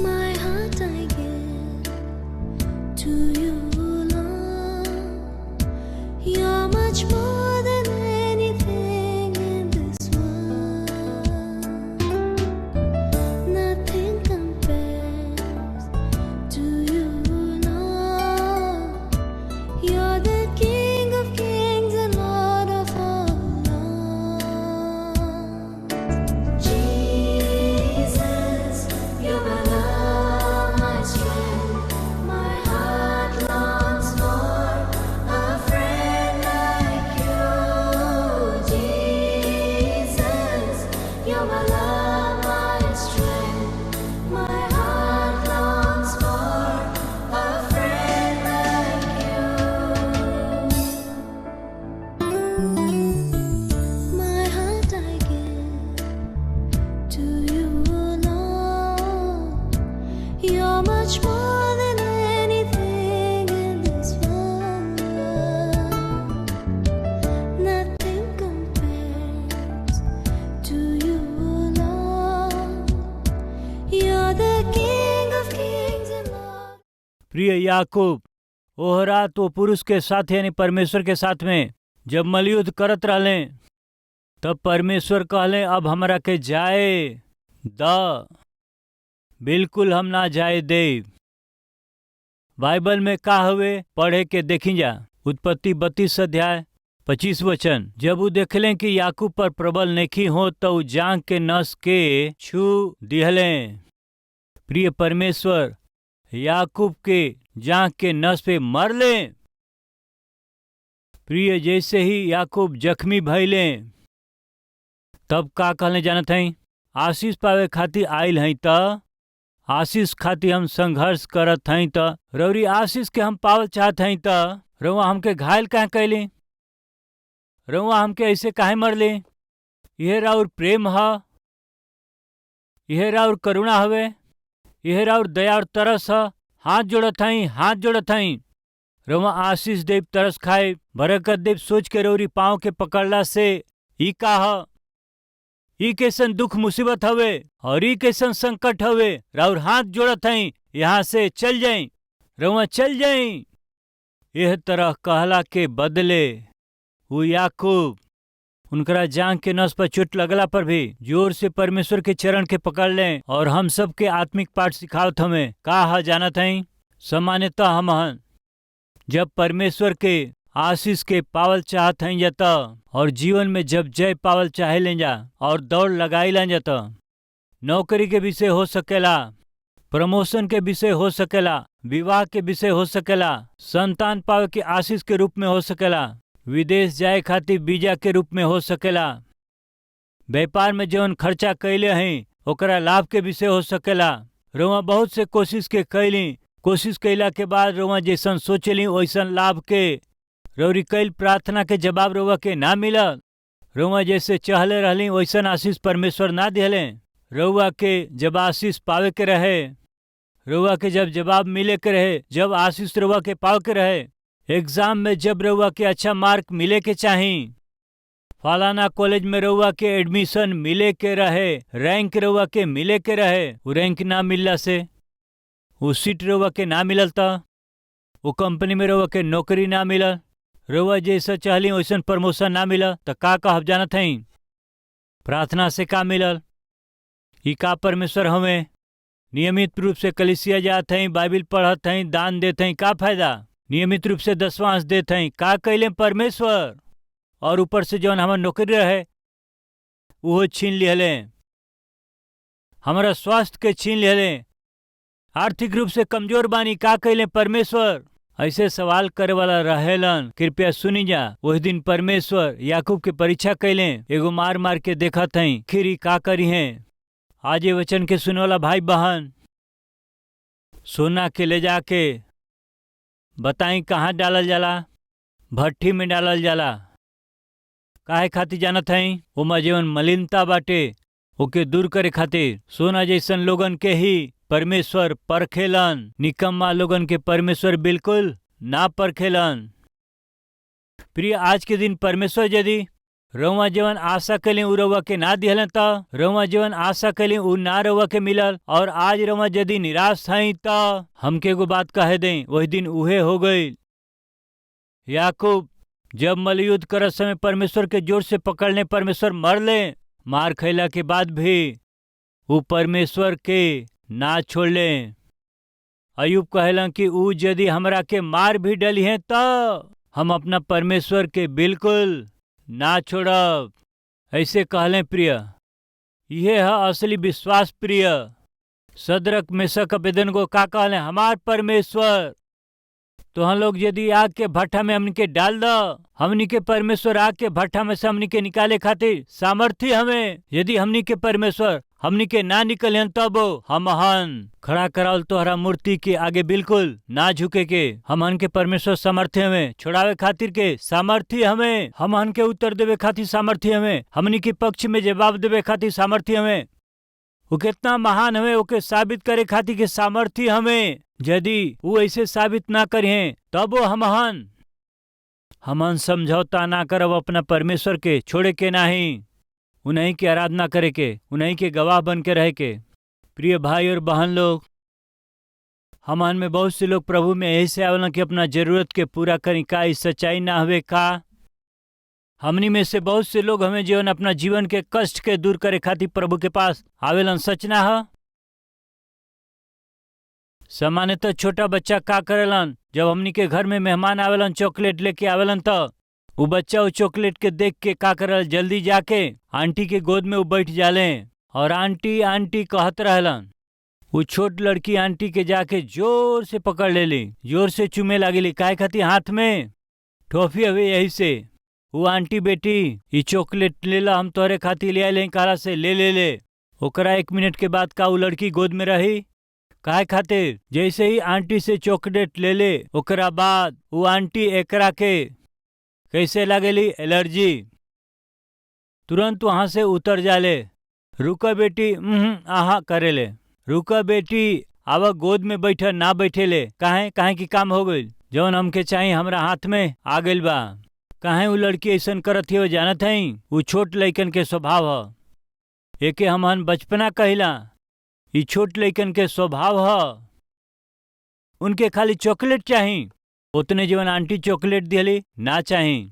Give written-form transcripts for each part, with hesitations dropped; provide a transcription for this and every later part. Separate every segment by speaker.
Speaker 1: My heart I give to you, Lord. You're much more than anything in this world. Nothing compares to you, Lord. You're the King of kings and Lord of all lords. Jesus, you're my love, my strength. My heart longs for a friend like you. Jesus, you're my love, my strength. My heart longs for a friend like you. My heart I give to you, Lord. You're much more than anything in this world. Nothing compares to you, Lord. You're the King of kings and Lord.
Speaker 2: प्रिय याकूब, ओह रात वो पुरुष के साथ यानी परमेश्वर के साथ में जब मलयुद्ध करत रहले तब परमेश्वर कहले अब हमरा के जाए द बिल्कुल हम ना जाए दे। बाइबल में का हवे पढ़े के देखी जा। उत्पत्ति 32 अध्याय 25 वचन। जब वो देखलें कि याकूब पर प्रबल नेकी हो तो उ जांग के नस के छू दिहले। प्रिय परमेश्वर याकूब के जांग के नस पे मर ले। प्रिय जैसे ही याकूब जख्मी भइले तब का कहले जानत हई, आशीष पावे खातिर आइल हई त आशीष खातिर हम संघर्ष करत हई त रौरी आशीष के हम पावल चाहत हई त रउआ हमके घायल काहे कैली, रउआ हमके ऐसे काहे मरले। यह राउर प्रेम ह, यह राउर करुणा हवे, यह राउर दया और तरस ह। हाथ जोड़त हई, हाथ जोड़त हई। रउआ आशीष देव, तरस खाए, बरकत देव सोच के रौरी पाँव के पकड़ला से ई का ह, ई कैसन दुख मुसीबत हवे और ई कैसन संकट हवे। राउर हाथ जोड़त हई, यहाँ से चल जाई, रउआ चल जाई। यह तरह कहला के बदले वो याकूब उनकरा जांग के नस पर चोट लगला पर भी जोर से परमेश्वर के चरण के पकड़ लें और हम सब के आत्मिक पाठ सिखावत हमें का ह जानत हई। सामान्यतः हम हन जब परमेश्वर के आशीष के पावल चाहत हई जाता और जीवन में जब जय पावल चाहे लें जा और दौड़ लगाई लें जाता, नौकरी के विषय हो सकेला, प्रमोशन के विषय हो सकेला, विवाह के विषय हो सकेला, संतान पावे के आशीष के रूप में हो सकेला, विदेश जाए खातिर वीजा के रूप में हो सकेला, व्यापार में जौन खर्चा कैले हैं ओकरा लाभ के विषय हो सकेला। रउआ बहुत से कोशिश के कैली, कोशिश कैला के बाद रउआ जैसन सोचली वैसन लाभ के रउरी कैल प्रार्थना के जवाब रउआ के ना मिलल। रउआ जैसे चाहले रहली वैसन आशीष परमेश्वर ना दिहले। रउआ के जब आशीष पावे के रहे, रउआ के जब जवाब मिले के रहे, जब आशीष रउआ के पावे के रहे, एग्जाम में जब रउआ के अच्छा मार्क मिले के चाही, फलाना कॉलेज में रउआ के एडमिशन मिले के रहे, रैंक रउआ के मिले के रहे, वो रैंक ना मिलला से वो सीट रउआ के ना मिलल त वो कंपनी में रउआ के नौकरी ना मिलल, रउआ जैसा चाहली वैसन प्रमोशन ना मिलल त का कहब जानत हई, प्रार्थना से का मिलल। ई का परमेश्वर हमें नियमित रूप से कलिसिया जात हई, बाइबिल पढ़त हई, दान देत हई, का फायदा। नियमित रूप से 10वां अंश देत हई, का कैले परमेश्वर। और ऊपर से जौन हमार नौकरी रहे वो छीन लिहले, हमारा स्वास्थ्य के छीन लिहले, आर्थिक रूप से कमजोर बानी, का कैले परमेश्वर। ऐसे सवाल करे वाला रहेलन, कृपया सुनी जा। वही दिन परमेश्वर याकूब के परीक्षा कैले, एगो मार मार के देखत हई खीरी का करी है। आज ये वचन के सुने वाला भाई बहन, सोना के ले जाके बताई कहाँ डालल जाला? भट्ठी में डालल जाला। काहे खातिर जानत हई? ओमा जीवन मलिनता बाटे ओके दूर करे खातिर। सोना जैसन लोगन के ही परमेश्वर परखेलन, निकम्मा लोगन के परमेश्वर बिल्कुल ना परखेलन। प्रिय, आज के दिन परमेश्वर यदि रउआ जीवन आशा कैली उ रउआ के ना दिहलन त रउआ जीवन आशा कैली उ ना रउआ के मिलल, और आज रउआ यदि निराश हई त हमके एगो बात कहे दें, वही दिन उहे हो गई। याकूब जब मलयुद्ध करत समय परमेश्वर के जोर से पकड़ने परमेश्वर मर ले, मार खैला के बाद भी वो परमेश्वर के ना छोड़ले। अयूब कहलन कि ऊ यदि हमरा के मार भी डली है तो हम अपना परमेश्वर के बिल्कुल ना छोड़ब। ऐसे कहले प्रिय, यह है असली विश्वास। प्रिय, सदरक मेशक अबेदनगो का कहले, हमार परमेश्वर तो हम लोग यदि आग के भट्ठा में हमनी के डाल दो, हमनी के परमेश्वर आग के भट्ठा में से हमनी के निकाले खातिर सामर्थ्य हमें। यदि हमनी के परमेश्वर हमनी के ना निकले तब हमहन खड़ा करावल तोहरा मूर्ति के आगे बिल्कुल ना झुके के। हमहन के परमेश्वर सामर्थ्य हमें, छोड़ावे खातिर के सामर्थ्य हमें, हमहन के उत्तर देवे खातिर सामर्थ्य हमें, हमनी के पक्ष में जवाब देवे खातिर सामर्थ्य हमें। वो कितना महान हमें ओके साबित करे खातिर के सामर्थ्य हमें। यदि वो ऐसे साबित ना करें तब वो हमन समझौता ना करब अपना परमेश्वर के छोड़े के नहीं, उन्हीं की आराधना करे के, उन्हीं के गवाह बन के रहे के। प्रिय भाई और बहन लोग, हमन में बहुत से लोग प्रभु में ऐसे आवेलन कि अपना जरूरत के पूरा करी। का इस सच्चाई ना हवे का? हमनी में से बहुत से लोग हमें जीवन अपना जीवन के कष्ट के दूर करे खातिर प्रभु के पास आवेलन, सच ना है? सामान्यतः छोटा बच्चा का करेलन, जब हमनी के घर में मेहमान आवेलन चॉकलेट लेके आवेलन तो वो बच्चा वो चॉकलेट के देख के का करल, जल्दी जाके आंटी के गोद में वो बैठ जाले और आंटी आंटी कहत रहलन। वो छोट लड़की आंटी के जाके जोर से पकड़ लेली, जोर से चूमे लागेली। काहे खातिर? हाथ में टॉफी हवे, यही से वो आंटी बेटी ये चॉकलेट ले ला, हम तोहरे खातिर ले आए काला से ले। ओकरा 1 मिनट के बाद का वो लड़की गोद में रही। काहे खातिर? जैसे ही आंटी से चॉकलेट ले ले ओकरा बाद वो आंटी एकरा के कैसे लागेली, एलर्जी, तुरंत वहां से उतर जाले। रुका बेटी, आहा करेले, रुका बेटी आवा गोद में बैठा, ना बैठेले। काहे की काम हो गई, जौन हमके चाहिए हमरा हाथ में आ गइल बा। काहे वो लड़की ऐसन करत है? जानत हई, वो छोट लइकन के स्वभाव है। एके हमहन बचपना कहिला। ये छोट लइकन के स्वभाव है, उनके खाली चॉकलेट चाहिए, उतने जीवन आंटी चॉकलेट दिली ना चाहिए।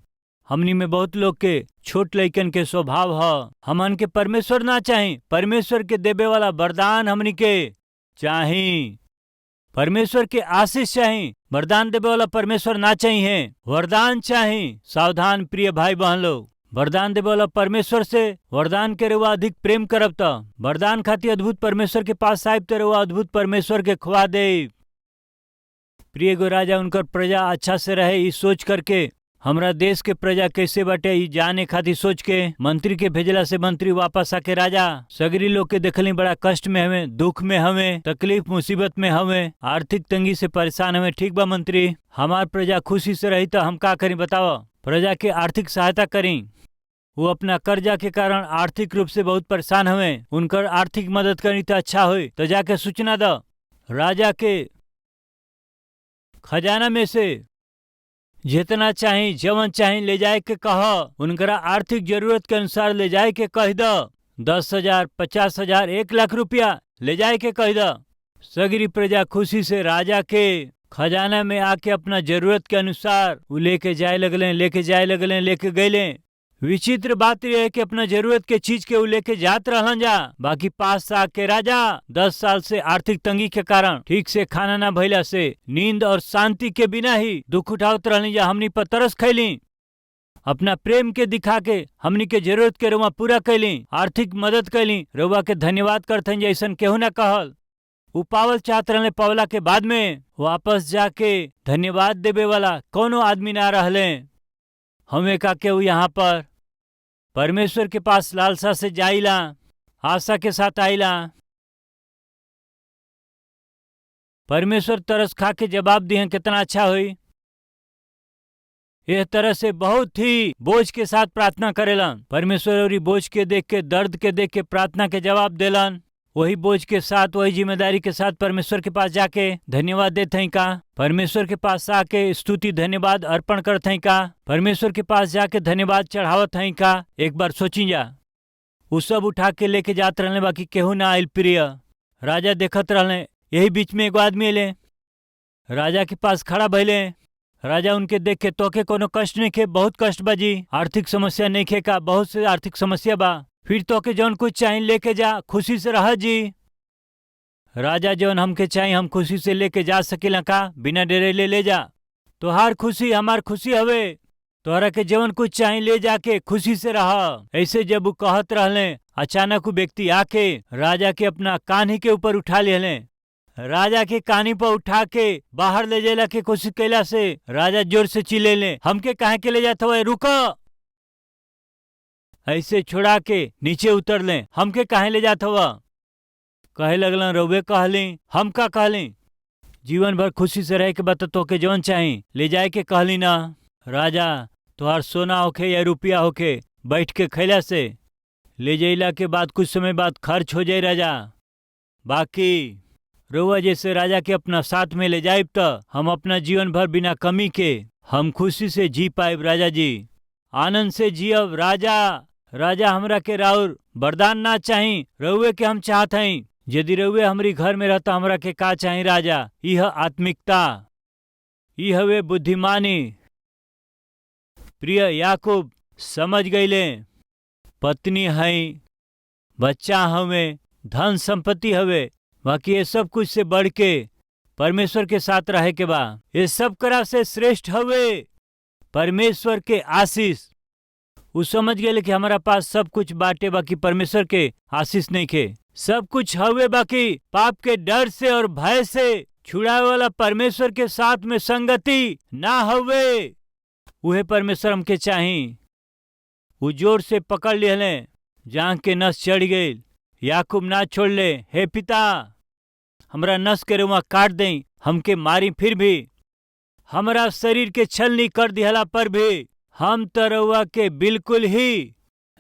Speaker 2: हमनी में बहुत लोग के छोट लइकन के स्वभाव है। हमन के परमेश्वर ना चाहिए, परमेश्वर के देवे वाला वरदान हमनी के चाहिए, परमेश्वर के आशीष चाहिए। वरदान देवे वाला परमेश्वर ना चाहिए, वरदान चाहिए। सावधान प्रिय भाई बहन लोग, वरदान देवे वाला परमेश्वर से वरदान के रउआ अधिक प्रेम करब त वरदान खातिर अद्भुत परमेश्वर के पास साहिब त रउआ अद्भुत परमेश्वर के खुआ दे। प्रिय गो राजा उनकर प्रजा अच्छा से रहे ई सोच करके, हमरा देश के प्रजा कैसे बाटे ई जाने खातिर सोच के मंत्री के भेजला से मंत्री वापस आके राजा सगरी लोग के देखली बड़ा कष्ट में हमें, दुख में हमें, तकलीफ मुसीबत में हमें, आर्थिक तंगी से परेशान हमें। ठीक बा मंत्री, हमार प्रजा खुशी से रही तो हम का करी बताओ? प्रजा के आर्थिक सहायता करी। वो अपना कर्जा के कारण आर्थिक रूप से बहुत परेशान हुए, उनकर आर्थिक मदद करी तो अच्छा हुई। तो जाके सूचना दो, राजा के खजाना में से जितना चाहे जवन चाहे ले जाए के कह, उनकरा आर्थिक जरूरत के अनुसार ले जाए के कह दो। 10,000, 50,000, 1,00,000 रुपया ले जाए के कह दो। सगरी प्रजा खुशी से राजा के खजाना में आके अपना जरूरत के अनुसार वो लेके जाए लगले, लेके गए। विचित्र बात यह है कि अपना जरूरत के चीज के वो लेके जात रहलन जा, बाकी पास आके राजा 10 साल से आर्थिक तंगी के कारण ठीक से खाना ना भइला से नींद और शांति के बिना ही दुख उठावत रहनी जा। हमनी पर तरस खैली, अपना प्रेम के दिखा के हमनी के जरूरत के रुआ पूरा कैली, आर्थिक मदद कैली। रुआ के धन्यवाद करते जैसन केहू ना कहल। उ पावल चाहत रहले, पवला के बाद में वापस जाके धन्यवाद देवे वाला कोनो आदमी ना रहले। हमें का केहू यहाँ पर परमेश्वर के पास लालसा से जाइला, आशा के साथ आइला। परमेश्वर तरस खा के जवाब दिए कितना अच्छा हुई। यह तरह से बहुत ही बोझ के साथ प्रार्थना करेलन। परमेश्वर और बोझ के देख के, दर्द के देख के प्रार्थना के जवाब देलन। वही बोझ के साथ, वही जिम्मेदारी के साथ परमेश्वर के पास जाके धन्यवाद देते हैं का, परमेश्वर के पास आके स्तुति धन्यवाद अर्पण करते हैं का, परमेश्वर के पास जाके धन्यवाद चढ़ावत हैं का। एक बार सोची जा, वो सब उठा के लेके जात रहने, बाकी केहू ना आयल। प्रिय राजा देखत रहने। यही बीच में एगो आदमी अले, राजा के पास खड़ा भइले। राजा उनके देख के, तोके कोनो कष्ट नहीं खे? बहुत कष्ट बा जी, आर्थिक समस्या नहीं खे का? बहुत से आर्थिक समस्या बा। फिर तोके जौन कुछ चाहिए लेके जा, खुशी से रह जी। राजा, जौन हमके चाहिए हम खुशी से लेके जा सकेला का? बिना डरे ले जा। तोहार खुशी हमार खुशी हवे। तोहरा के जौन कुछ चाहिए ले जाके खुशी से रह। ऐसे जब वो कहत रहले, अचानक वो व्यक्ति आके राजा के अपना कान्ही के ऊपर उठा लेले। राजा के कानी पर उठा के बाहर ले जाइला के कोशिश कैला से राजा जोर से चिल्लेले, हमके काहे के ले जात हवे? रुको। ऐसे छोड़ा के नीचे उतर ले, हमके काहे ले जात हवा? कहे लगलन, रउवे कहली, हम का कहली? जीवन भर खुशी से रह के बता, तोके जौन चाही ले जाए के कहली ना। राजा, तोहार सोना होखे या रुपया होखे, बैठ के खैला से ले जाइला के बाद कुछ समय बाद खर्च हो जाए राजा। बाकी रउआ जैसे राजा के अपना साथ में ले जाइब तो हम अपना जीवन भर बिना कमी के हम खुशी से जी पाइब राजा जी, आनंद से जियब राजा। राजा, हमरा के राउर वरदान ना चाही, रउए के हम चाहत हई। यदि रउए हमरी घर में रहता, हमरा के का चाही राजा? यह आत्मिकता, यह हवे बुद्धिमानी। प्रिय याकूब समझ गईले, पत्नी हई, बच्चा हवे, धन संपत्ति हवे, बाकी ये सब कुछ से बढ़ के परमेश्वर के साथ रहे के बा। ये सब करा से श्रेष्ठ हवे परमेश्वर के आशीष। वो समझ गए कि हमारा पास सब कुछ बाटे, बाकी परमेश्वर के आशीष नहीं खे। सब कुछ हवे, बाकी पाप के डर से और भय से छुड़ावे वाला परमेश्वर के साथ में संगति ना हवे। उहे परमेश्वर हमके चाही। वो जोर से पकड़ लिहले, जांघ के नस चढ़ गई। याकूब ना छोड़ ले, हे पिता, हमरा नस के रुआ काट दें, हमके मारी, फिर भी हमरा शरीर के छलनी कर दिहला पर भी हम तरवा के बिल्कुल ही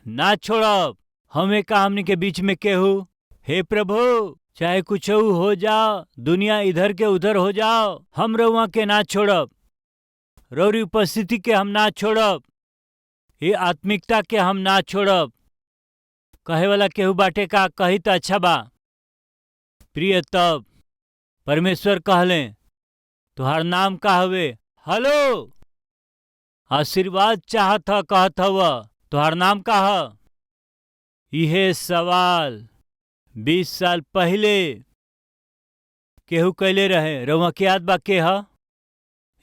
Speaker 2: ना छोड़ब। हमें का हमनी के बीच में केहू? हे प्रभु, चाहे कुछ हो जाओ, दुनिया इधर के उधर हो जाओ, हम रउआ के ना छोड़ब। रौरी उपस्थिति के हम ना छोड़ब, ये आत्मिकता के हम ना छोड़ब। कहे वाला केहू बाटे का? कही तो अच्छा बा। प्रिय, तब परमेश्वर कहले, तुहार नाम का हवे? हेलो, आशीर्वाद चाहत ह, कहत हव, तुहार नाम का ह? यह सवाल 20 साल पहले केहू कैले रहे। रउआ के याद बा के ह?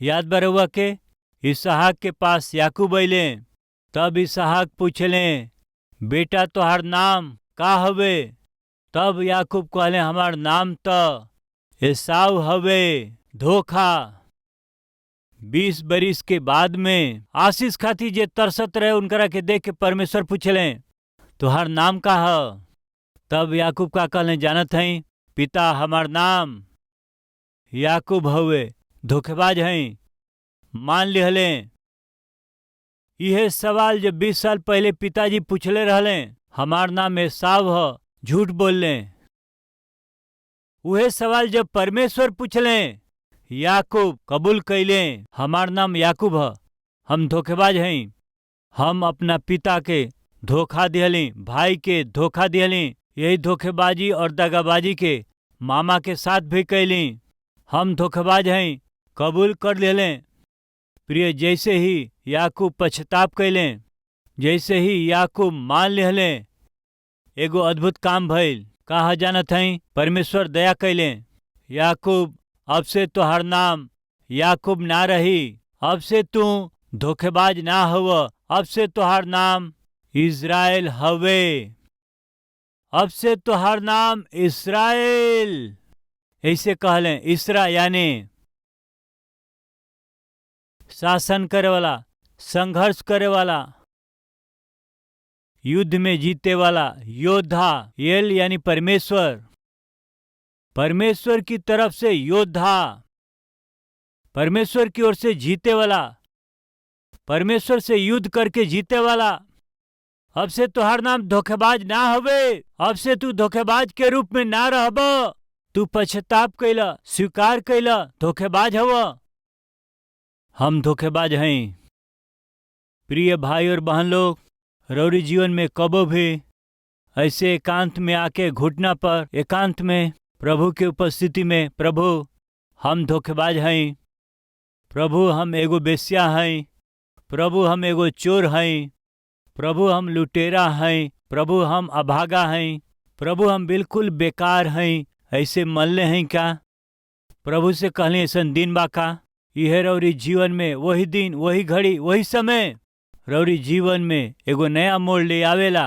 Speaker 2: याद बा रउआ के? इसहाक के पास याकूब अइले, तब इसहाक पूछले, बेटा तोहार नाम का हवे? तब याकूब कहले, हमार नाम तो एसाव हवे। धोखा। 20 बरिस के बाद में आशीष खाती जे तरसत रहे, उनकरा के देख के परमेश्वर पूछले, तुहार नाम का ह? तब याकूब का कहले, जानत हई पिता, हमार नाम याकूब हवे, धोखेबाज हई, मान लिहले। यह सवाल जब 20 साल पहले पिताजी पूछले रहले, हमार नाम एसाव ह, झूठ बोलले। वह सवाल जब परमेश्वर पूछले, याकूब कबूल कैले, हमार नाम याकूब ह, हम धोखेबाज हई, हम अपना पिता के धोखा दिहली, भाई के धोखा दिहली। यही धोखेबाजी और दगाबाजी के मामा के साथ भी कैली। हम धोखेबाज हई, कबूल कर लेले। प्रिय, जैसे ही याकूब पश्चाताप कैले, जैसे ही याकूब मान लेहले, एगो अद्भुत काम भइल। कहा जानत हई? परमेश्वर दया कैले। याकूब, अब से तोहर नाम याकूब ना रही, अब से तू धोखेबाज ना हव, अब से तोहर नाम इज़राइल हवे। अब से तोहर नाम इस्राएल। ऐसे कहले इसरा यानी शासन करे वाला, संघर्ष करे वाला, युद्ध में जीते वाला योद्धा। एल यानी परमेश्वर, परमेश्वर की तरफ से योद्धा, परमेश्वर की ओर से जीते वाला, परमेश्वर से युद्ध करके जीते वाला। अब से तुहार नाम धोखेबाज ना हवे, अब से तू धोखेबाज के रूप में ना रहब। तू पश्चाताप कैला, स्वीकार कैला, धोखेबाज हव। हम धोखेबाज हैं। प्रिय भाई और बहन लोग, रौरी जीवन में कबो भी ऐसे एकांत में आके घुटना पर एकांत में प्रभु के उपस्थिति में, प्रभु हम धोखेबाज हैं, प्रभु हम एगो बेस्या हैं, प्रभु हम एगो चोर हैं, प्रभु हम लुटेरा हैं, प्रभु हम अभागा हैं, प्रभु हम बिल्कुल बेकार हैं, ऐसे मल्ले हैं क्या? प्रभु से कहले ऐसा दिन बाका। यह रौरी जीवन में वही दिन, वही घड़ी, वही समय रौरी जीवन में एगो नया मोड़ ले आवेला।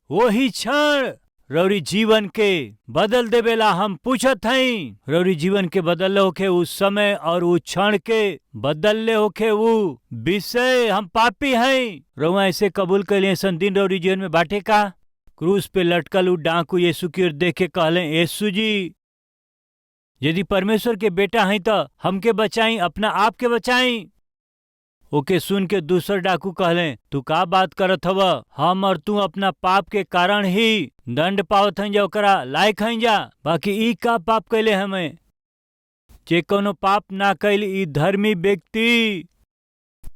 Speaker 2: वही क्षण रौरी जीवन के बदल देवेला। हम पूछत हई, रौरी जीवन के बदल होके उस समय और उस क्षण के बदल होके वो विषय। हम पापी हैं। रउआ ऐसे कबूल कैले सन दिन रौरी जीवन में बाटे का? क्रूस पे लटकल उ डाकू यीशु की ओर देख के कहले, यीशु जी यदि परमेश्वर के बेटा हैं तो हमके बचाई, अपना आप के बचाई। ओके सुन के दूसर डाकू कहले, तू का बात करत हव? हम और तू अपना पाप के कारण ही दंड पावत हैं, जा ओकरा लायक हैं जा। बाकी ई का पाप कैले हमें? जे कोनो पाप ना कैल ई धर्मी व्यक्ति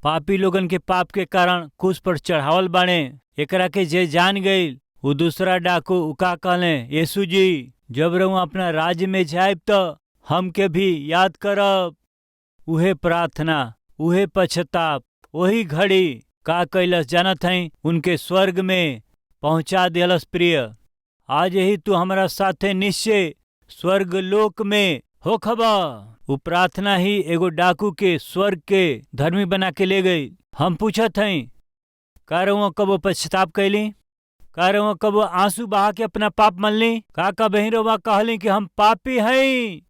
Speaker 2: पापी लोगन के पाप के कारण क्रूस पर चढ़ावल बाणे। एकरा के जे जान गईल वो दूसरा डाकू उका कहले, यीशु जी जब रउआ अपना राज्य में जायब तो हमके भी याद करब। उहे प्रार्थना, उहे पश्चाताप, वही घड़ी का कैलस जानत हैं, उनके स्वर्ग में पहुंचा दिलस। प्रिय, आज ही तू हमारा साथे निश्चय स्वर्ग लोक में हो खबा। वो प्रार्थना ही एगो डाकू के स्वर्ग के धर्मी बना के ले गई। हम पूछत हैं, का रउआ कबो पश्चाताप कैली? का रउआ कबो आंसू बहा के अपना पाप मनली? का कबही रउआ कहली कि हम पापी हैं,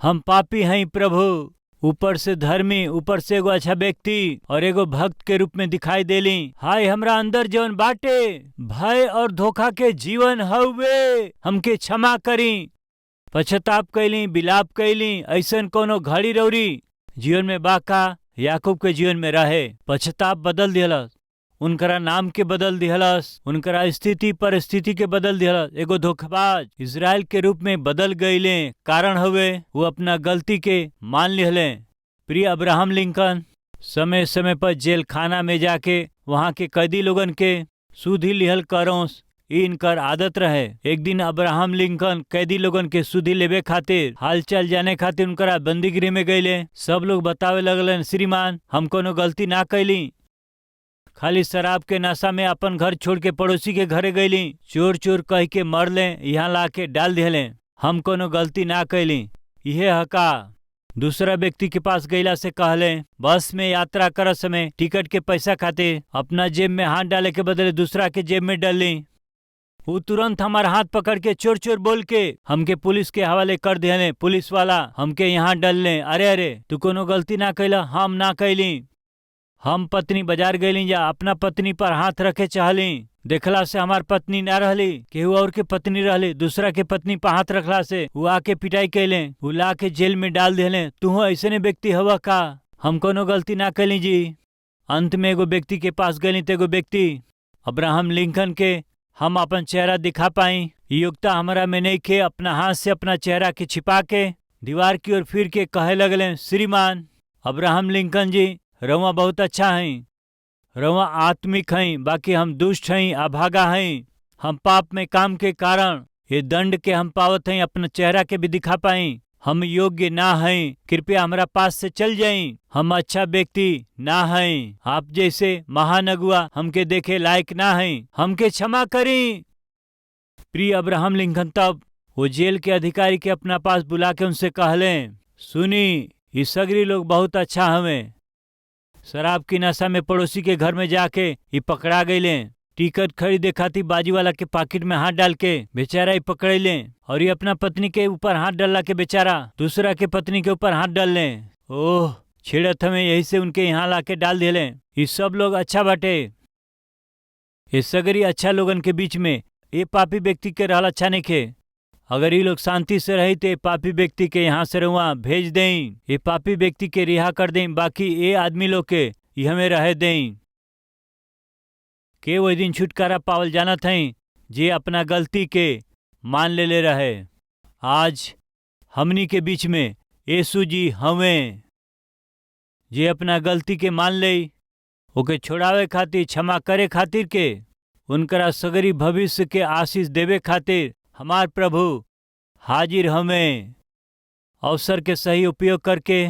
Speaker 2: हम पापी हैं प्रभु? ऊपर से धर्मी, ऊपर से एगो अच्छा व्यक्ति और एगो भक्त के रूप में दिखाई देली। हाय हमरा अंदर जीवन बाटे भय और धोखा के जीवन हवे, हमके क्षमा करी। पश्चाताप कैली, बिलाप कैली। ऐसन कोनो घड़ी रौरी जीवन में बाका? याकूब के जीवन में रहे। पश्चाताप बदल दिहलस, उनकरा नाम के बदल दिहलस, उनकरा स्थिति परिस्थिति के बदल दिहलस। एगो धोखेबाज इजराइल के रूप में बदल गईले। कारण हुए वो अपना गलती के मान लिहले। प्रिय अब्राहम लिंकन समय समय पर जेल खाना में जाके वहाँ के कैदी लोगन के सुधि लिहल करोस, ई इनकर आदत रहे। एक दिन अब्राहम लिंकन कैदी लोगन के सुधि लेवे खातिर, हालचाल जाने खातिर उनकरा बंदीगृह में गईले। सब लोग बतावे लगलन, श्रीमान हम कोनो गलती ना कैली, खाली शराब के नशा में अपन घर छोड़ के पड़ोसी के घरे गईली, चोर चोर कह के मर ले, यहाँ ला के डाल दिले। हम कोनो गलती ना कैली। यह हका दूसरा व्यक्ति के पास गईला से कहले, बस में यात्रा कर समय टिकट के पैसा खातिर अपना जेब में हाथ डाले के बदले दूसरा के जेब में डाली। वो तुरंत हमारा हाथ पकड़ के चोर चोर बोल के हमके पुलिस के हवाले कर दिले। पुलिस वाला हमके यहाँ डाल ले। अरे अरे तू कोनो गलती ना कैला? हम ना कैली। हम पत्नी बाजार गईली जा, अपना पत्नी पर हाथ रखे चाहली। देखला से हमार पत्नी ना रहली, केहू और के पत्नी रहली। दूसरा के पत्नी पर हाथ रखला से वो आके पिटाई कैले, वो ला के जेल में डाल दिले। तू ऐसे व्यक्ति हवा का? हम कोनो गलती ना कैली जी। अंत में एगो व्यक्ति के पास गईली तो एगो व्यक्ति अब्राहम लिंकन के हम अपन चेहरा दिखा पाई, योग्यता हमारा में नहीं के। अपना हाथ से अपना चेहरा के छिपा के दीवार की ओर फिर के कहे लगले, श्रीमान अब्राहम लिंकन जी रउआ बहुत अच्छा हैं, रउआ आत्मिक हैं, बाकी हम दुष्ट हैं, अभागा हैं। हम पाप में काम के कारण ये दंड के हम पावत हैं, अपना चेहरा के भी दिखा पाई। हम योग्य ना हैं, कृपया हमारा पास से चल जाएं। हम अच्छा व्यक्ति ना हैं, आप जैसे महानगुआ हमके देखे लायक ना हैं, हमके क्षमा करें। प्रिय अब्राहम लिंकन तब वो जेल के अधिकारी के अपना पास बुला के उनसे कहले, सुनी ये सगरी लोग बहुत अच्छा हमें, शराब की नशा में पड़ोसी के घर में जाके ये पकड़ा गईले, टिकट खरीदे खातिर बाजी वाला के पॉकेट में हाथ डाल के बेचारा ही पकड़ ले, और ये अपना पत्नी के ऊपर हाथ डाला के बेचारा दूसरा के पत्नी के ऊपर हाथ डाल ले। ओह, छेड़त हमें, यही से उनके यहाँ ला के डाल दिले। ये सब लोग अच्छा बाटे, ये सगरी अच्छा लोगन के बीच में ये पापी व्यक्ति के रहल अच्छा नहीं खे। अगर ये लोग शांति से रही तो पापी व्यक्ति के यहाँ से रुआ भेज दें, ये पापी व्यक्ति के रिहा कर दें, बाकी ये आदमी लोग के ये हमें रह दें। के वही दिन छुटकारा पावल जाना था जे अपना गलती के मान ले रहे। आज हमनी के बीच में यीशु जी हमें जे अपना गलती के मान ले, ओके छोड़ावे खातिर, क्षमा करे खातिर के, उनकरा सगरी भविष्य के आशीष देवे खातिर हमार प्रभु हाजिर हमें अवसर के सही उपयोग करके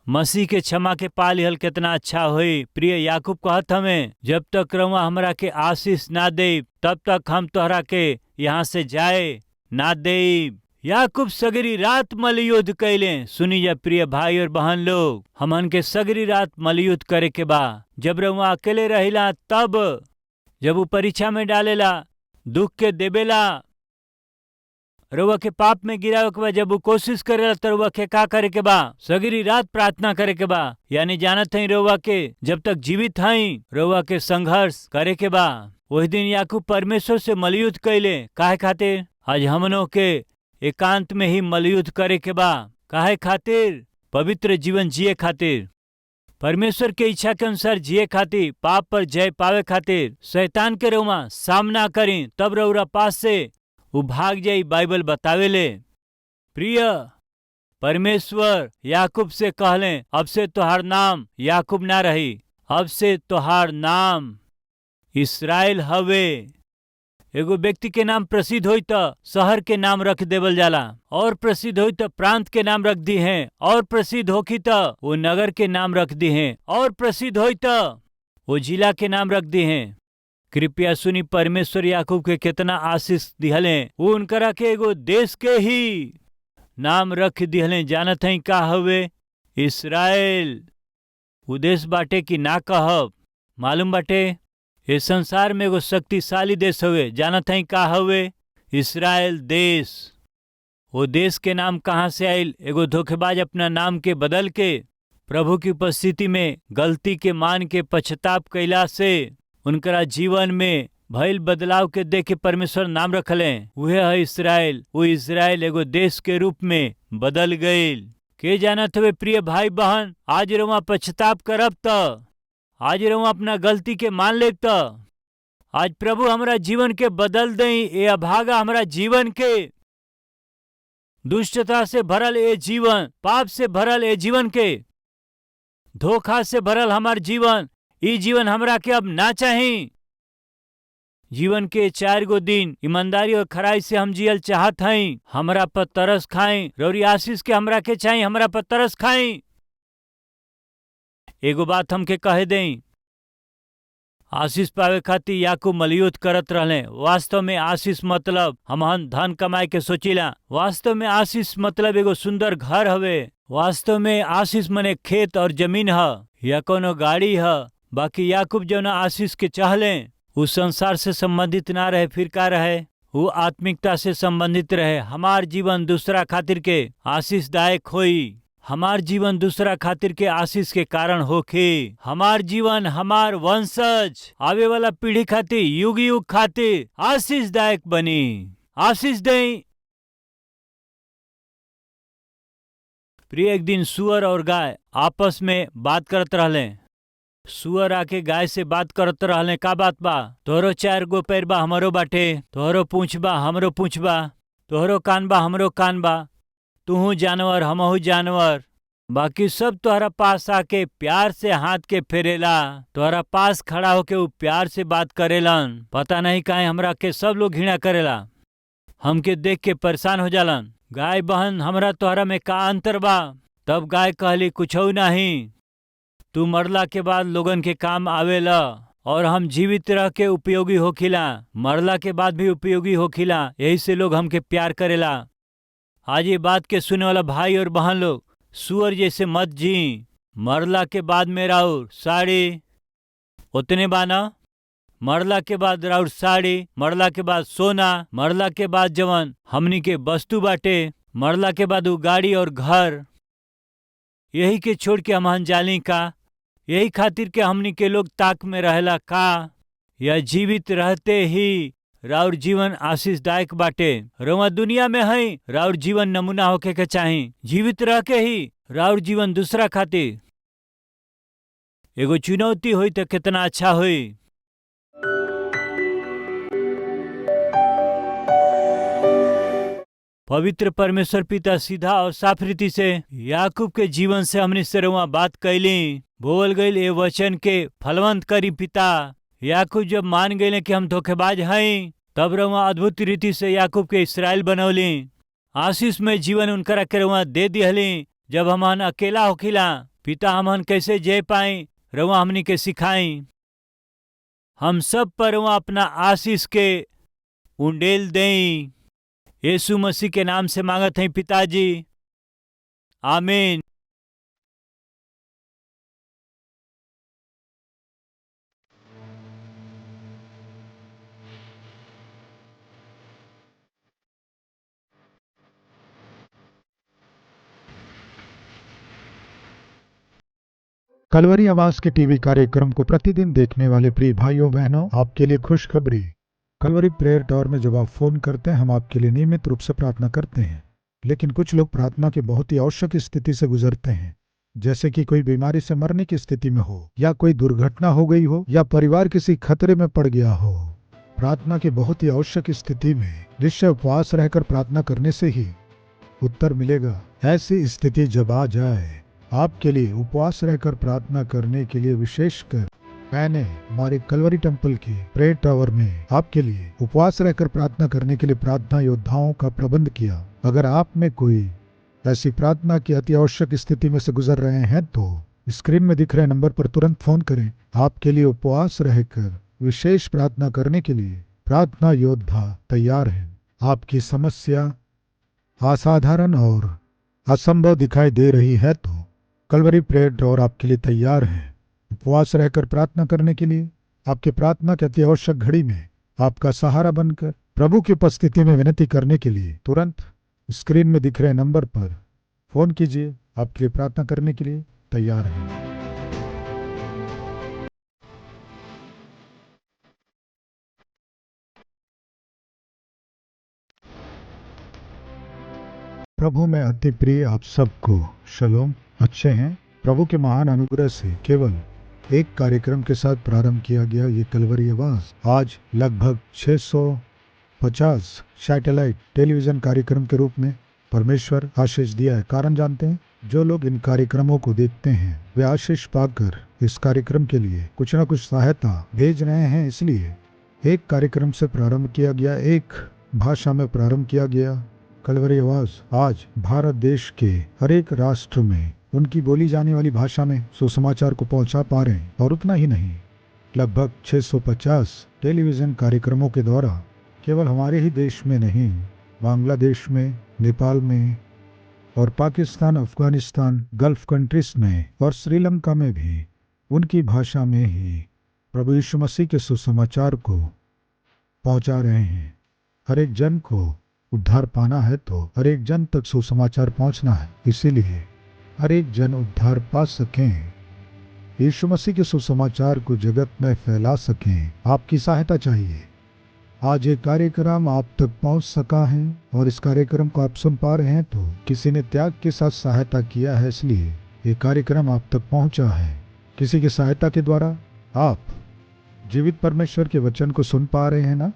Speaker 2: मसीह के क्षमा के पा लिहल कितना अच्छा होई। प्रिय याकूब कहत हमें, जब तक रउआ हमरा के आशीष ना दे तब तक हम तोहरा के यहाँ से जाए ना दे। याकूब सगरी रात मलयुद्ध कैले। सुनी जा प्रिय भाई और बहन लोग, हमन के सगरी रात मलयुद्ध करे के बा। जब रउआ अकेले रहिला, तब जब वो परीक्षा में डालेला, दुख के देवेला, रउआ के पाप में गिरावे के बा, जब वो कोशिश करेला तो रउआ के का करे के बा? सगरी रात प्रार्थना करे के बा। यानी जानत हई रउआ के जब तक जीवित हई रउआ के संघर्ष करे के बा। वही दिन याकूब परमेश्वर से मलयुद्ध कैले। काहे खातिर? आज हमनों के एकांत में ही मलयुद्ध करे के बा। काहे खातिर? पवित्र जीवन जिए खातिर, परमेश्वर के इच्छा के अनुसार जिए खातिर, पाप पर जय पावे खातिर शैतान के रउआ सामना करी, तब रउरा पास से वो भाग जाई। बाइबल बतावेले। प्रिय, परमेश्वर याकूब से कहले, अब से तोहार नाम याकूब ना रही, अब से तोहार नाम इसराइल हवे। एगो व्यक्ति के नाम प्रसिद्ध होई तो शहर के नाम रख देवल जाला, और प्रसिद्ध होई तो प्रांत के नाम रख दी हैं, और प्रसिद्ध होखी तो वो नगर के नाम रख दी हैं, और प्रसिद्ध होई तो वो जिला के नाम रख दी हैं। कृपया सुनी, परमेश्वर याकूब के कितना आशीष दिहले। वो उनकरा के एगो देश के ही नाम रख दिहले। जानत हई का हवे? इसराइल। वो देश बाटे की ना कहब, मालूम बाटे? इस संसार में एगो शक्तिशाली देश हवे। जानत हई का हवे? इसराइल देश। वो देश के नाम कहाँ से आयल? एगो धोखेबाज अपना नाम के बदल के प्रभु की उपस्थिति में गलती के मान के पश्चाताप कैला से उनकरा जीवन में भइल बदलाव के देख के परमेश्वर नाम रखले। वह है इसराइल। वो इसराइल एगो देश के रूप में बदल गईल। के जानत हवे प्रिय भाई बहन, आज रउआ पश्चाताप करब त, आज रउआ अपना गलती के मान लेब त, आज प्रभु हमरा जीवन के बदल दई। ए अभागा हमरा जीवन के, दुष्टता से भरल ए जीवन, पाप से भरल ए जीवन के, धोखा से भरल हमार जीवन, ई जीवन हमरा के अब ना चाही। जीवन के 4 गो दिन ईमानदारी और खराई से हम जियल चाहत हई। हमरा पर तरस खाई, रौरी आशीष के हमरा के चाही, हमरा पर तरस खाई। एगो बात हमके कहे दें, आशीष पावे खातिर याकूब मलयुद्ध करत रहले। वास्तव में आशीष मतलब हम धन कमाए के सोचिला। वास्तव में आशीष मतलब एगो सुंदर घर हवे। वास्तव में आशीष मने खेत और जमीन ह या कोनो गाड़ी ह। बाकी याकूब जो ना आशीष के चाहले, उस संसार से संबंधित ना रहे, फिर का रहे? वो आत्मिकता से संबंधित रहे। हमार जीवन दूसरा खातिर के आशीषदायक होई। हमार जीवन दूसरा खातिर के आशीष के कारण होखे। हमार जीवन, हमार वंशज, आवे वाला पीढ़ी खातिर, युग युग खातिर आशीषदायक बनी। आशीष दें। प्रिय, एक दिन सुअर और गाय आपस में बात करत रहले। सुअर आके गाय से बात करत रहले, का बात बा? तोहरो 4 गो पैर बा, हमरो बाटे। तोहरो पूंछ बा, हमरो पूंछ बा। तोहरो कान बा, हमरो कान बा। तूहू जानवर, हमहू जानवर। बाकी सब तोहरा पास आके प्यार से हाथ के फेरेला। तोहरा पास खड़ा होके वो प्यार से बात करेलन। पता नहीं काहे हमरा के सब लोग घृणा करेला, हमके देख के परेशान हो जालन। गाय बहन, हमरा तोहरा में का अंतर बा? तब गाय कहली, कुछो नहीं, तू मरला के बाद लोगन के काम आवेला, और हम जीवित रह के उपयोगी होखिला, मरला के बाद भी उपयोगी होखिला, यही से लोग हमके प्यार करेला। आज ये बात के सुने वाला भाई और बहन लोग, सुअर जैसे मत जी। मरला के बाद मेरा और साड़ी उतने बाना, मरला के बाद राउर साड़ी, मरला के बाद सोना, मरला के बाद जवन हमनी के वस्तु बाटे, मरला के बाद उ गाड़ी और घर, यही के छोड़ के हमहन जाली का? यही खातिर के हमनी के लोग ताक में रहेला का? या जीवित रहते ही राउर जीवन आशीषदायक बाटे? रउआ दुनिया में है, राउर जीवन नमूना होके के चाही। जीवित रह के ही राउर जीवन दूसरा खातिर एगो चुनौती हुई तो कितना अच्छा हुई। पवित्र परमेश्वर पिता सीधा और साफ रीति से याकूब के जीवन से हमने से रउआ बात कैली। बोल गईल ए वचन के फलवंत करी पिता। याकूब जब मान गए कि हम धोखेबाज हैं, तब रउआ अद्भुत रीति से याकूब के इसराइल बनौली। आशीष में जीवन उनकरा के रउआ दे दिहली। जब हमन अकेला होखिला पिता, हमन कैसे जे पाई रउआ हमनी के सिखाई। हम सब पर रउआ अपना आशीष के उंडेल देई। यीशु मसीह के नाम से मांगत हैं पिताजी, आमीन।
Speaker 3: कलवरी आवाज के टीवी कार्यक्रम को प्रतिदिन देखने वाले प्रिय भाइयों बहनों, आपके लिए खुशखबरी। कलवरी प्रेयर टावर में जब आप फोन करते हैं, हम आपके लिए नियमित रूप से प्रार्थना करते हैं। लेकिन कुछ लोग प्रार्थना की बहुत ही आवश्यक स्थिति से गुजरते हैं, जैसे कि कोई बीमारी से मरने की स्थिति में हो, या कोई दुर्घटना हो गई हो, या परिवार किसी खतरे में पड़ गया हो। प्रार्थना की बहुत ही आवश्यक स्थिति में निश्चय उपवास रहकर प्रार्थना करने से ही उत्तर मिलेगा। ऐसी स्थिति जब आ जाए, आपके लिए उपवास रहकर प्रार्थना करने के लिए विशेषकर मैंने हमारे कलवरी टेम्पल के प्रेयर टावर में आपके लिए उपवास रहकर प्रार्थना करने के लिए प्रार्थना योद्धाओं का प्रबंध किया। अगर आप में कोई ऐसी प्रार्थना की अति आवश्यक स्थिति में से गुजर रहे हैं, तो स्क्रीन में दिख रहे नंबर पर तुरंत फोन करें। आपके लिए उपवास रहकर विशेष प्रार्थना करने के लिए प्रार्थना योद्धा तैयार है। आपकी समस्या असाधारण और असंभव दिखाई दे रही है तो कलवरी प्रेयर टावर आपके लिए तैयार है। उपवास रहकर प्रार्थना करने के लिए आपके प्रार्थना के अति आवश्यक घड़ी में आपका सहारा बनकर प्रभु की उपस्थिति में विनती करने के लिए तुरंत स्क्रीन में दिख रहे नंबर पर फोन कीजिए। आपके लिए प्रार्थना करने के लिए तैयार है। प्रभु में अति प्रिय आप सबको शलोम। अच्छे हैं? प्रभु के महान अनुग्रह से केवल एक कार्यक्रम के साथ प्रारंभ किया गया ये कलवरी आवाज आज लगभग 650 सैटेलाइट टेलीविजन कार्यक्रम के रूप में परमेश्वर आशीष दिया है। कारण जानते हैं? जो लोग इन कार्यक्रमों को देखते हैं वे आशीष पाकर इस कार्यक्रम के लिए कुछ न कुछ सहायता भेज रहे हैं। इसलिए एक कार्यक्रम से प्रारंभ किया गया, एक भाषा में प्रारंभ किया गया। कलवरी आवाज आज भारत देश के हर एक राष्ट्र में उनकी बोली जाने वाली भाषा में सुसमाचार को पहुंचा पा रहे हैं। और उतना ही नहीं, लगभग 650 टेलीविजन कार्यक्रमों के द्वारा केवल हमारे ही देश में नहीं, बांग्लादेश में, नेपाल में और पाकिस्तान, अफगानिस्तान, गल्फ कंट्रीज में और श्रीलंका में भी उनकी भाषा में ही प्रभु यीशु मसीह के सुसमाचार को पहुंचा रहे हैं। हर एक जन को उद्धार पाना है तो हर एक जन तक सुसमाचार पहुंचना है। इसीलिए हर एक जन उद्धार पा सकें, यीशु मसीह के सुसमाचार को जगत में फैला सकें, आपकी सहायता चाहिए। आज ये कार्यक्रम आप तक पहुंच सका है और इस कार्यक्रम को आप सुन पा रहे हैं तो किसी ने त्याग के साथ सहायता किया है, इसलिए ये कार्यक्रम आप तक पहुंचा है। किसी की सहायता के द्वारा आप जीवित परमेश्वर के वचन को सुन पा रहे हैं ना।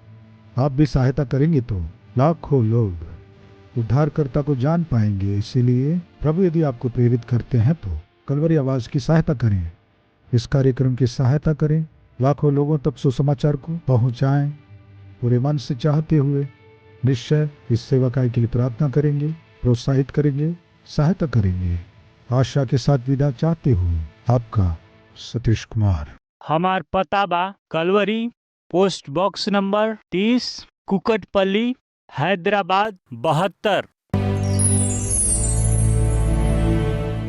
Speaker 3: आप भी सहायता करेंगे तो लाखों लोग उद्धारकर्ता को जान पाएंगे। इसीलिए प्रभु यदि आपको प्रेरित करते हैं तो कलवरी आवाज की सहायता करें, इस कार्यक्रम की सहायता करें, लाखों लोगों तक सुसमाचार को पहुंचाएं। पूरे मन से चाहते हुए निश्चय इस सेवा कार्य के लिए प्रार्थना करेंगे, प्रोत्साहित करेंगे, सहायता करेंगे। आशा के साथ विदा चाहते हुए आपका सतीश कुमार।
Speaker 2: हमार पता बा Kalvari, post box number 30, Kukatpally, Hyderabad 72।